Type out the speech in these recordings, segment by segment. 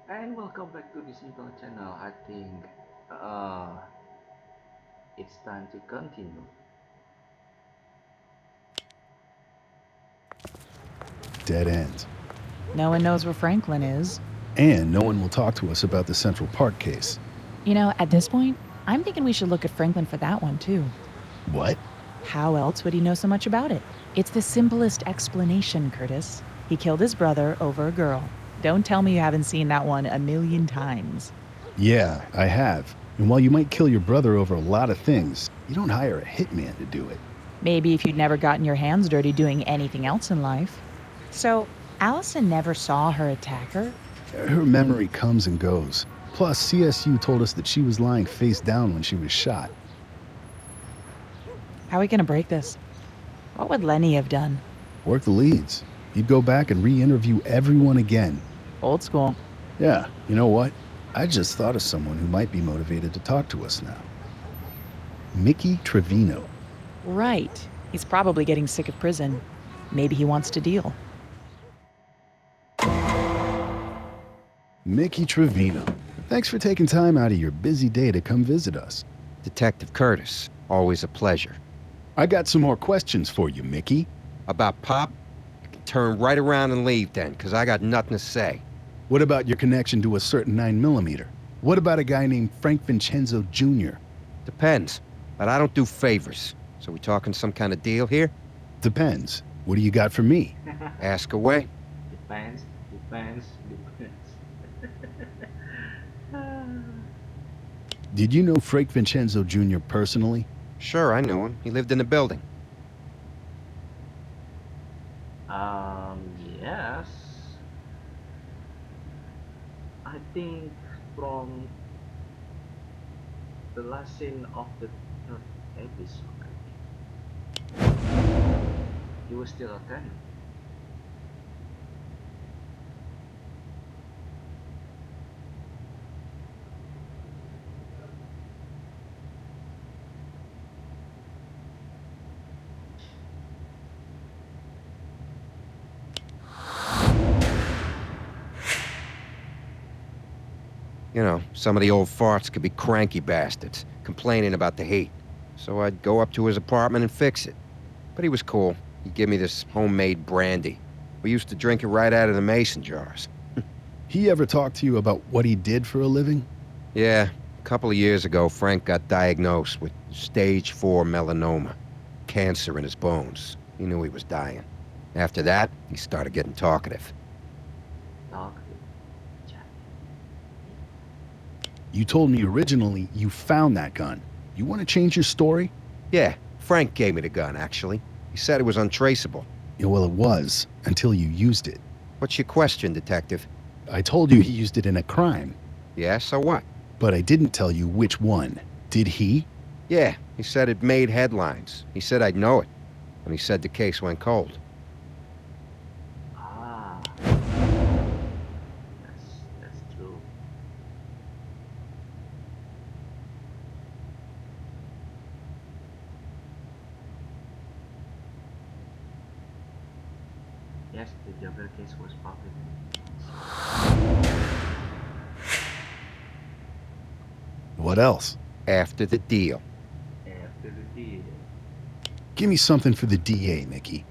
And welcome back to this little channel. I think uh, it's time to continue. Dead end. No one knows where Franklin is. And no one will talk to us about the Central Park case. You know, at this point, I'm thinking we should look at Franklin for that one, too. What? How else would he know so much about it? It's the simplest explanation, Curtis. He killed his brother over a girl. Don't tell me you haven't seen that one a million times. Yeah, I have. And while you might kill your brother over a lot of things, you don't hire a hitman to do it. Maybe if you'd never gotten your hands dirty doing anything else in life. So, Allison never saw her attacker? Her memory comes and goes. Plus, CSU told us that she was lying face down when she was shot. How are we gonna break this? What would Lenny have done? Work the leads. You'd go back and re-interview everyone again. Old school. Yeah, you know what? I just thought of someone who might be motivated to talk to us now. Mickey Trevino. Right. He's probably getting sick of prison. Maybe he wants to deal. Mickey Trevino. Thanks for taking time out of your busy day to come visit us. Detective Curtis, always a pleasure. I got some more questions for you, Mickey. About Pop? You can turn right around and leave then, because I got nothing to say. What about your connection to a certain 9mm? What about a guy named Frank Vincenzo Jr.? Depends, but I don't do favors. So we talking some kind of deal here? Depends. What do you got for me? Ask away. Depends. Did you know Frank Vincenzo Jr. personally? Sure, I knew him. He lived in the building. Yes. I think from the last scene of the third episode, you were still a tenant. You know, some of the old farts could be cranky bastards, complaining about the heat. So I'd go up to his apartment and fix it. But he was cool. He'd give me this homemade brandy. We used to drink it right out of the mason jars. He ever talked to you about what he did for a living? Yeah, a couple of years ago, Frank got diagnosed with stage 4 melanoma. Cancer in his bones. He knew he was dying. After that, he started getting talkative. Talk. You told me originally you found that gun. You want to change your story? Yeah, Frank gave me the gun, actually. He said it was untraceable. Yeah, well, it was, until you used it. What's your question, Detective? I told you he used it in a crime, Yeah, so what? but I didn't tell you which one. Did he? Yeah, he said it made headlines. He said I'd know it. And he said the case went cold. Ah, that's true. Yes, the Jabber case was public. What else? After the deal. After the deal. Give me something for the DA, Mickey.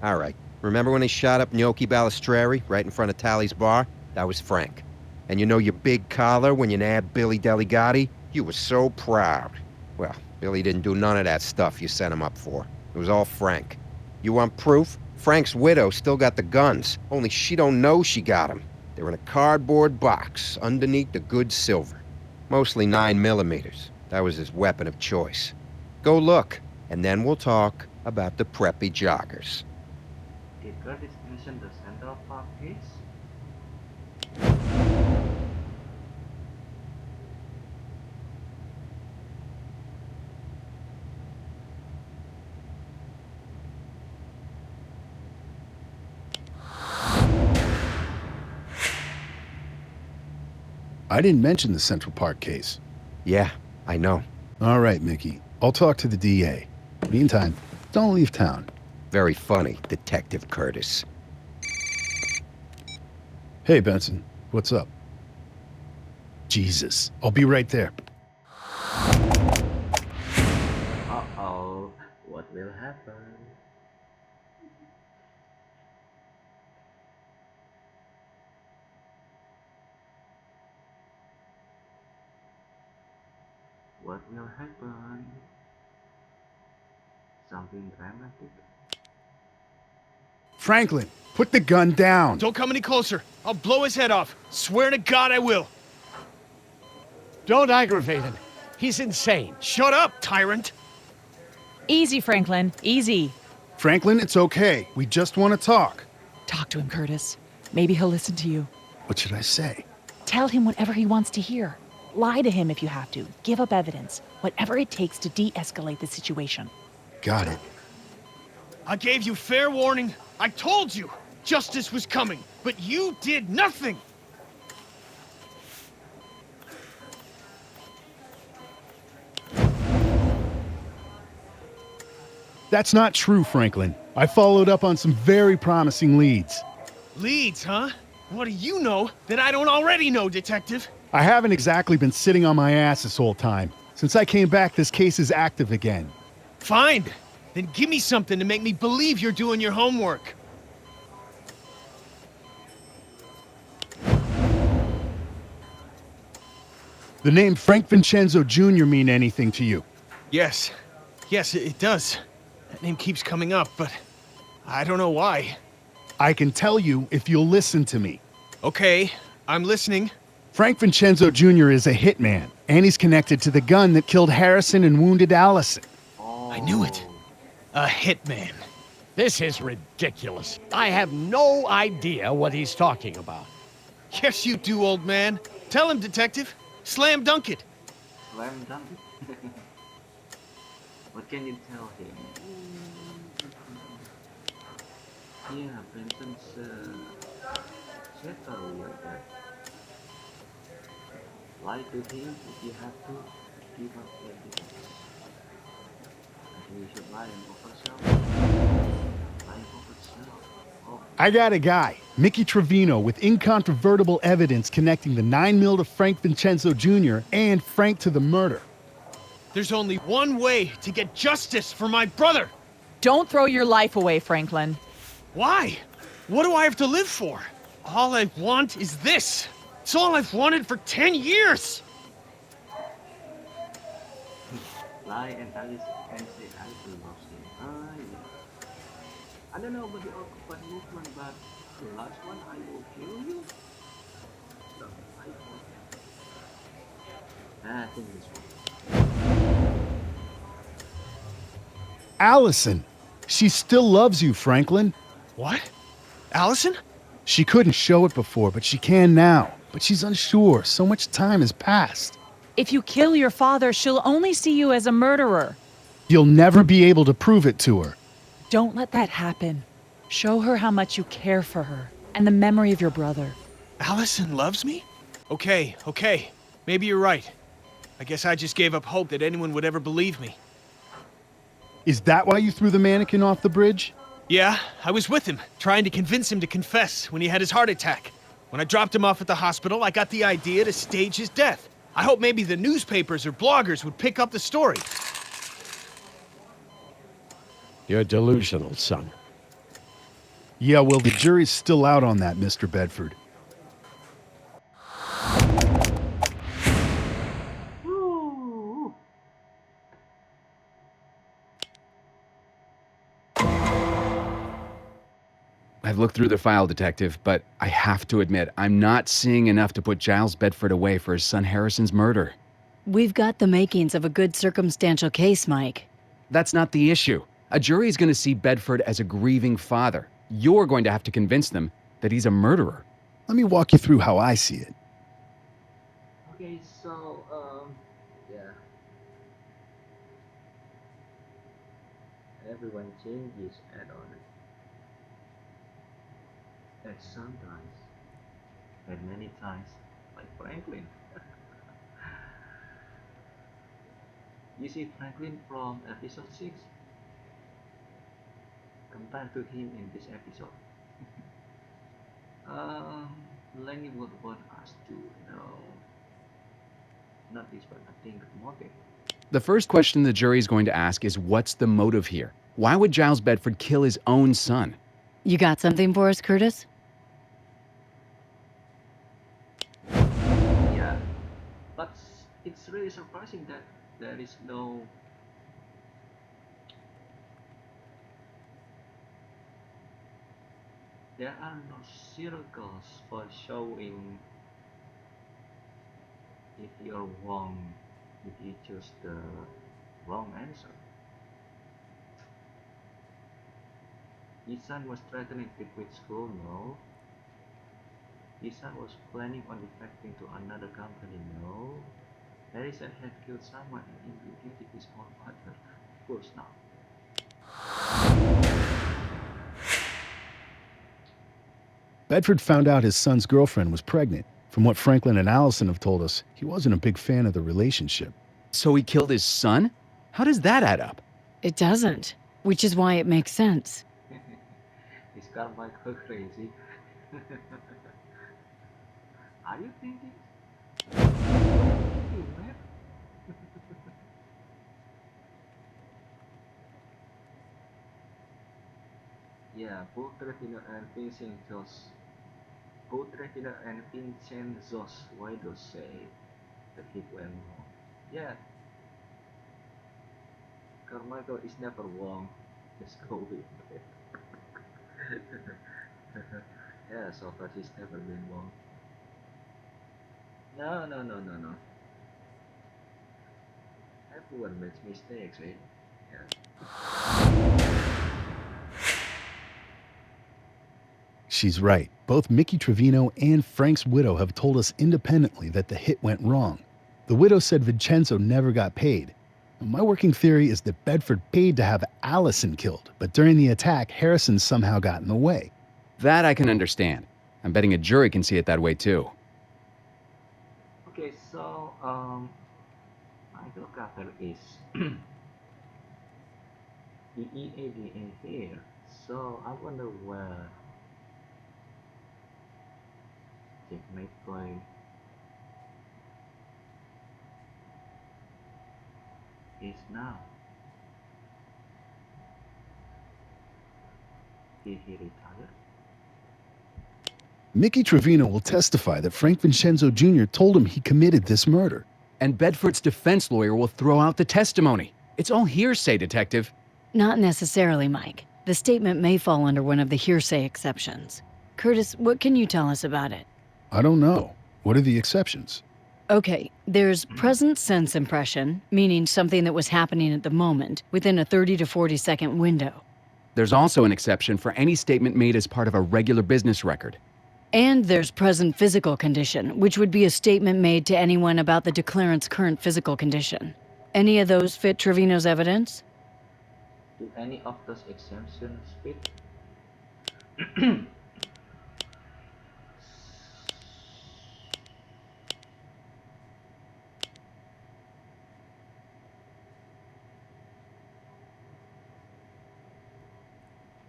All right. Remember when he shot up Gnocchi Balistreri right in front of Tally's bar? That was Frank. And you know your big collar when you nabbed Billy Delegati? You were so proud. Well, Billy didn't do none of that stuff you sent him up for. It was all Frank. You want proof? Frank's widow still got the guns, only she don't know she got them. They're in a cardboard box underneath the good silver. Mostly 9mm. That was his weapon of choice. Go look, and then we'll talk about the preppy joggers. Did Curtis mention the Central Park case? I didn't mention the Central Park case. Yeah, I know. All right, Mickey. I'll talk to the DA. Meantime, don't leave town. Very funny, Detective Curtis. Hey, Benson. What's up? Jesus, I'll be right there. Uh-oh, what will happen? What will happen? Something dramatic? Franklin, put the gun down. Don't come any closer. I'll blow his head off. Swear to God I will. Don't aggravate him. He's insane. Shut up, tyrant. Easy, Franklin. Easy. Franklin, it's okay. We just want to talk. Talk to him, Curtis. Maybe he'll listen to you. What should I say? Tell him whatever he wants to hear. Lie to him if you have to. Give up evidence. Whatever it takes to de-escalate the situation. Got it. I gave you fair warning. I told you justice was coming, but you did nothing. That's not true, Franklin. I followed up on some very promising leads. Leads, huh? What do you know that I don't already know, detective? I haven't exactly been sitting on my ass this whole time. Since I came back, this case is active again. Fine. Then give me something to make me believe you're doing your homework. The name Frank Vincenzo Jr. mean anything to you? Yes. Yes, it does. That name keeps coming up, but I don't know why. I can tell you if you'll listen to me. Okay, I'm listening. Frank Vincenzo Jr. is a hitman, and he's connected to the gun that killed Harrison and wounded Allison. I knew it. A hitman. This is ridiculous. I have no idea what he's talking about. Yes, you do, old man. Tell him, detective. Slam dunk it. Slam dunk? What can you tell him? Yeah, Benson said earlier that lie to him if you have to, give up evidence. I think you should lie and oversell. Lie and oversell. Oh. I got a guy, Mickey Trevino, with incontrovertible evidence connecting the 9mm to Frank Vincenzo Jr. and Frank to the murder. There's only one way to get justice for my brother. Don't throw your life away, Franklin. Why? What do I have to live for? All I want is this. It's all I've wanted for 10 years. Lie and Alice and say Alison loves him. Yeah. I don't know about the occupied movement, but the last one, I will kill you. No, I won't. I think this one. Allison, she still loves you, Franklin. What? Allison? She couldn't show it before, but she can now. But she's unsure. So much time has passed. If you kill your father, she'll only see you as a murderer. You'll never be able to prove it to her. Don't let that happen. Show her how much you care for her and the memory of your brother. Allison loves me? Okay. Maybe you're right. I guess I just gave up hope that anyone would ever believe me. Is that why you threw the mannequin off the bridge? Yeah, I was with him, trying to convince him to confess when he had his heart attack. When I dropped him off at the hospital, I got the idea to stage his death. I hope maybe the newspapers or bloggers would pick up the story. You're delusional, son. Yeah, well, the jury's still out on that, Mr. Bedford. Woo! I've looked through the file, Detective, but I have to admit, I'm not seeing enough to put Giles Bedford away for his son Harrison's murder. We've got the makings of a good circumstantial case, Mike. That's not the issue. A jury is going to see Bedford as a grieving father. You're going to have to convince them that he's a murderer. Let me walk you through how I see it. Okay, so, yeah. Everyone changes add-on. And sometimes, and many times, like Franklin. You see Franklin from episode 6? Compare to him in this episode. Lenny would want us to know not this one. I think motive. The first question the jury is going to ask is what's the motive here? Why would Giles Bedford kill his own son? You got something for us, Curtis? Yeah, but it's really surprising that there is no. There are no circles for showing if you're wrong, if you choose the wrong answer. His son was threatening to quit school, no. His son was planning on defecting to another company, no. Harrison had killed someone and implicated his own father, of course not. Bedford found out his son's girlfriend was pregnant. From what Franklin and Allison have told us, he wasn't a big fan of the relationship. So he killed his son? How does that add up? It doesn't, which is why it makes sense. Is Carmichael crazy? Are you thinking? What are you thinking, man? Yeah, both Trevino and Vincenzo's widows say that he went wrong. Yeah, Carmichael is never wrong. Just go with it. Yeah, so far he's never been wrong. No, no, no, no, no. Everyone makes mistakes, right? Yeah. She's right. Both Mickey Trevino and Frank's widow have told us independently that the hit went wrong. The widow said Vincenzo never got paid. My working theory is that Bedford paid to have Alison killed, but during the attack, Harrison somehow got in the way. That I can understand. I'm betting a jury can see it that way too. Okay, so Michael Carter is the EADA here. So I wonder where Jack McCoy is now. Did he retire? Mickey Trevino will testify that Frank Vincenzo Jr. told him he committed this murder. And Bedford's defense lawyer will throw out the testimony. It's all hearsay, Detective. Not necessarily, Mike. The statement may fall under one of the hearsay exceptions. Curtis, what can you tell us about it? I don't know. What are the exceptions? Okay, there's present sense impression, meaning something that was happening at the moment, within a 30 to 40 second window. There's also an exception for any statement made as part of a regular business record. And there's present physical condition, which would be a statement made to anyone about the declarant's current physical condition. Any of those fit Trevino's evidence? Do any of those exemptions fit?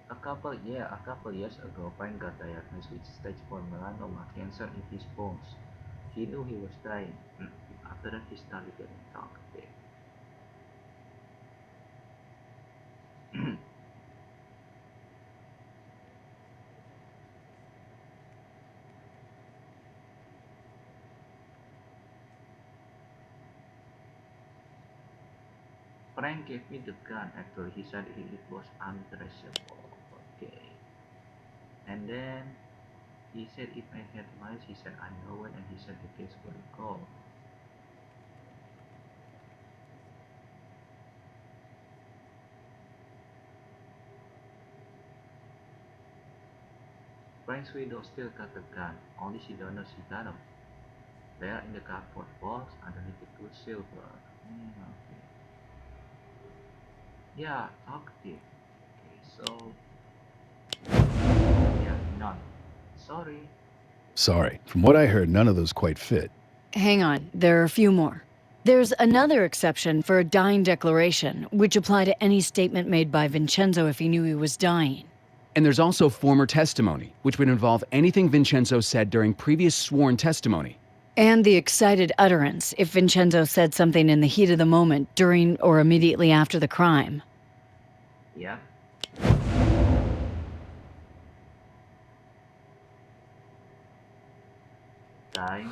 A couple years ago, Frank got diagnosed with stage 4 melanoma cancer in his bones. He knew he was dying. After that, he started getting talkative. Frank gave me the gun. Actually, he said it was untraceable. Okay. And then he said if I had mice, he said I know it, and he said the case would go. Frank's widow still got the gun, only she don't know she got them. They are in the cardboard box underneath the good silver. Okay. Yeah, talkative. Okay, so yeah, none. Sorry. Sorry. From what I heard, none of those quite fit. Hang on, there are a few more. There's another exception for a dying declaration, which apply to any statement made by Vincenzo if he knew he was dying. And there's also former testimony, which would involve anything Vincenzo said during previous sworn testimony. And the excited utterance if Vincenzo said something in the heat of the moment during or immediately after the crime. Yeah. Dying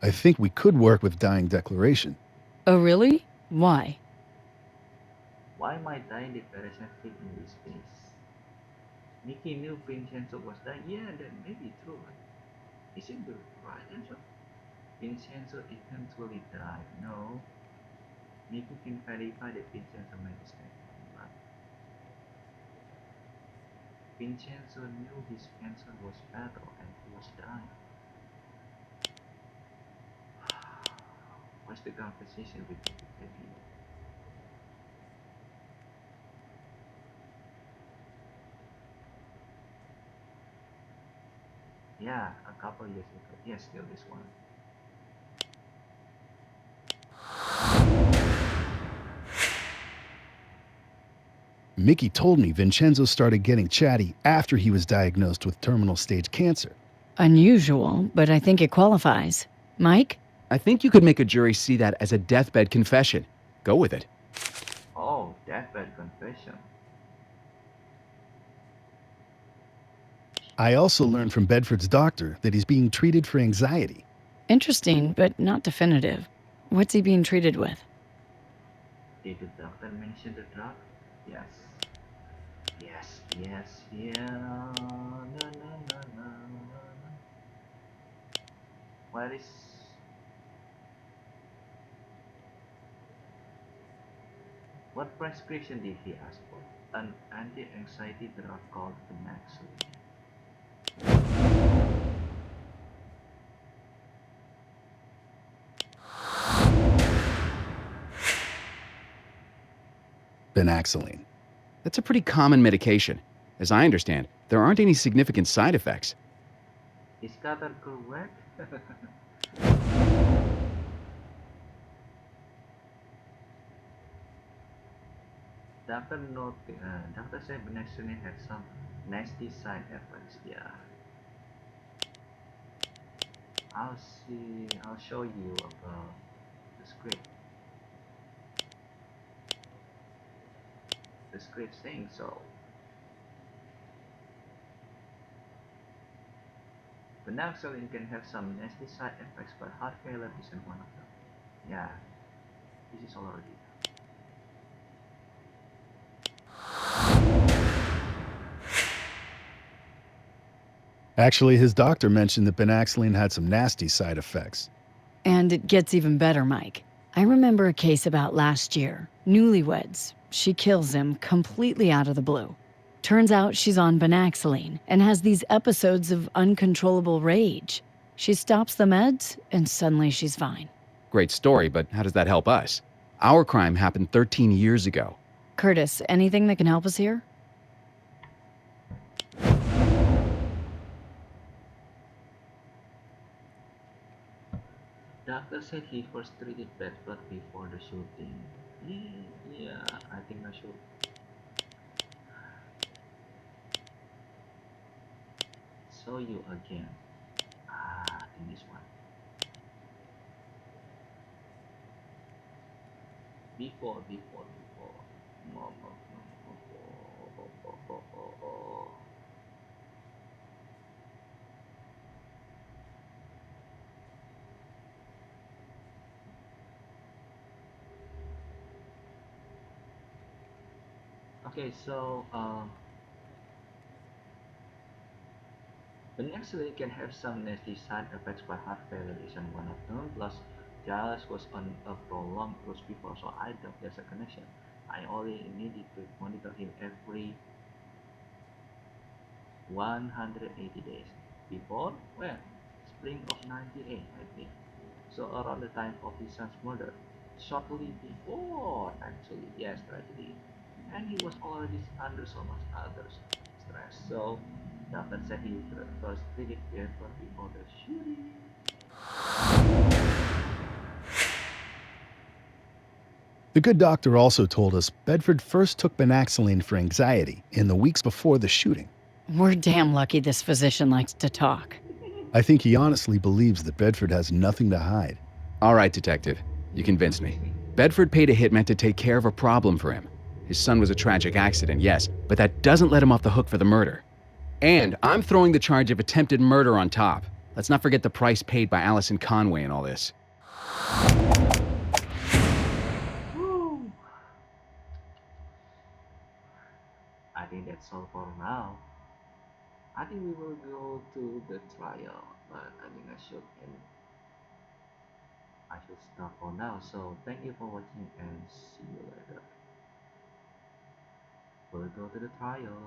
I think we could work with dying declaration. Oh, really? Why? Why might dying declaration fit in this case? Mickey knew Vincenzo was dying. Yeah, that may be true. Is it the right answer? Vincenzo eventually died. No. Mickey can verify that Vincenzo made a statement, but Vincenzo knew his cancer was fatal and he was dying. What's the conversation with Trevino? Yeah, a couple years ago. Yes, still this one. Mickey told me Vincenzo started getting chatty after he was diagnosed with terminal stage cancer. Unusual, but I think it qualifies. Mike? I think you could make a jury see that as a deathbed confession. Go with it. Oh, deathbed confession. I also learned from Bedford's doctor that he's being treated for anxiety. Interesting, but not definitive. What's he being treated with? Did the doctor mention the drug? Yes. Yes, yes, yeah. No, no, no, no. Where is... What prescription did he ask for? An anti-anxiety drug called Panaxolone. Panaxolone. That's a pretty common medication. As I understand, there aren't any significant side effects. Is that correct? Doctor said Panaxolone had some nasty side effects. Yeah. I'll show you about the script. The script saying so. Panaxolone can have some nasty side effects, but heart failure isn't one of them. Yeah, this is already. Actually, his doctor mentioned that Panaxolone had some nasty side effects. And it gets even better, Mike. I remember a case about last year. Newlyweds. She kills him completely out of the blue. Turns out she's on Panaxolone and has these episodes of uncontrollable rage. She stops the meds and suddenly she's fine. Great story, but how does that help us? Our crime happened 13 years ago. Curtis, anything that can help us here? Doctor said he first treated Bedford before the shooting. Yeah, I think I should. Show you again. I think this one. Before. No. Okay, so Panaxolone can have some nasty side effects, but heart failure isn't one of them. Plus, Giles was on a prolonged cruise before, so I doubt there's a connection. I only needed to monitor him every 180 days. Before? Well, spring of 98, I think. So around the time of his son's murder. Shortly before, actually, yes, tragedy. And he was already under so much other stress. So, doctor said he first treated Bedford before the shooting. The good doctor also told us Bedford first took Panaxolone for anxiety in the weeks before the shooting. We're damn lucky this physician likes to talk. I think he honestly believes that Bedford has nothing to hide. All right, Detective. You convinced me. Bedford paid a hitman to take care of a problem for him. His son was a tragic accident, yes, but that doesn't let him off the hook for the murder. And I'm throwing the charge of attempted murder on top. Let's not forget the price paid by Alison Conway and all this. Woo. I think that's all for now. I think we will go to the trial, but I think I should stop for now. So thank you for watching and see you later. We'll go to the trial.